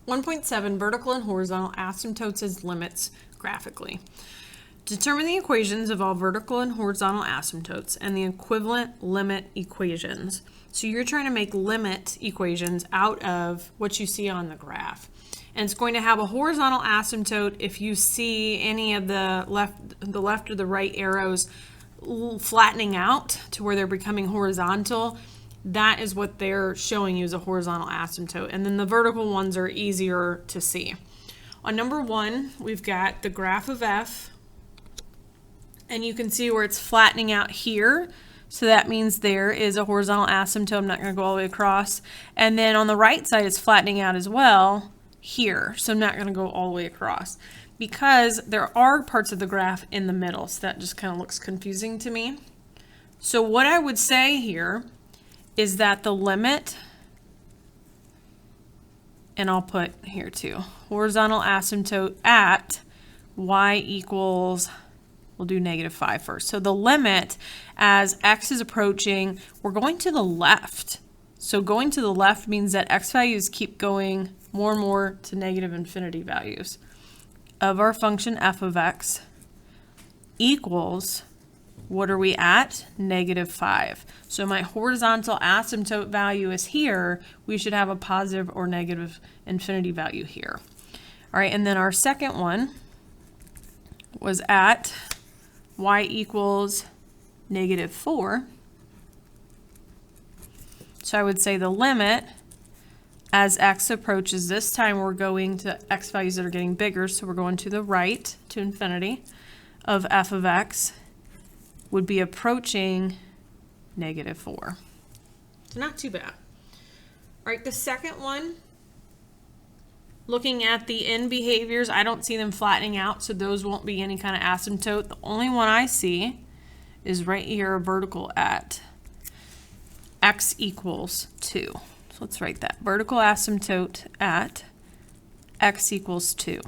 1.7 Vertical and horizontal asymptotes as limits graphically. Determine the equations of all vertical and horizontal asymptotes and the equivalent limit equations. So you're trying to make limit equations out of what you see on the graph. And it's going to have a horizontal asymptote if you see any of the left or the right arrows flattening out to where they're becoming horizontal. That is what they're showing you as a horizontal asymptote. And then the vertical ones are easier to see. On number 1, we've got the graph of f. And you can see where it's flattening out here. So that means there is a horizontal asymptote. I'm not going to go all the way across. And then on the right side, it's flattening out as well here. So I'm not going to go all the way across because there are parts of the graph in the middle. So that just kind of looks confusing to me. So what I would say here is that the limit, and I'll put here too, horizontal asymptote at y equals, we'll do -5 first. So the limit as x is approaching, we're going to the left. So going to the left means that x values keep going more and more to -infinity values of our function f of x equals, what are we at? -5. So my horizontal asymptote value is here. We should have a positive or negative infinity value here. All right, and then our second one was at y equals -4. So I would say the limit as x approaches, this time we're going to x values that are getting bigger, so we're going to the right to infinity of f of x would be approaching -4. So not too bad. All right, the second one, looking at the end behaviors, I don't see them flattening out, so those won't be any kind of asymptote. The only one I see is right here, vertical at x equals 2. So let's write that. Vertical asymptote at x equals 2.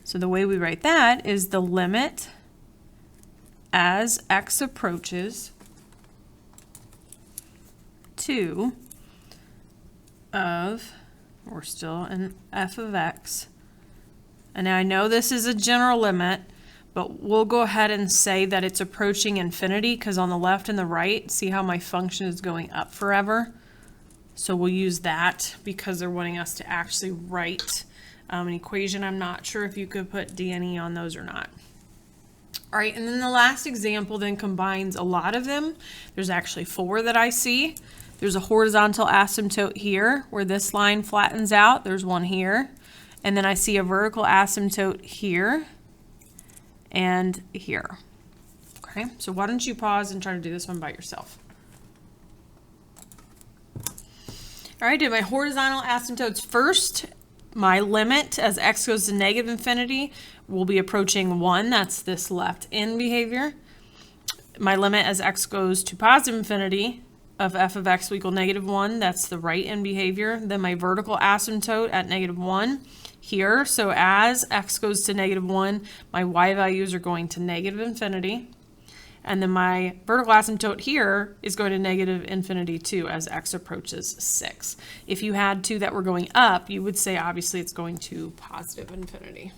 So the way we write that is the limit as x approaches 2 of, we're still in f of x. And now I know this is a general limit, but we'll go ahead and say that it's approaching infinity because on the left and the right, see how my function is going up forever? So we'll use that because they're wanting us to actually write an equation. I'm not sure if you could put D and E on those or not. All right, and then the last example then combines a lot of them. There's actually 4 that I see. There's a horizontal asymptote here where this line flattens out. There's one here. And then I see a vertical asymptote here and here. Okay, so why don't you pause and try to do this one by yourself. All right, I did my horizontal asymptotes first. My limit as x goes to -infinity will be approaching 1. That's this left end behavior. My limit as x goes to positive infinity of f of x will equal -1. That's the right end behavior. Then my vertical asymptote at -1 here. So as x goes to -1, my y values are going to -infinity. And then my vertical asymptote here is going to -infinity too as x approaches 6. If you had two that were going up, you would say obviously it's going to positive infinity.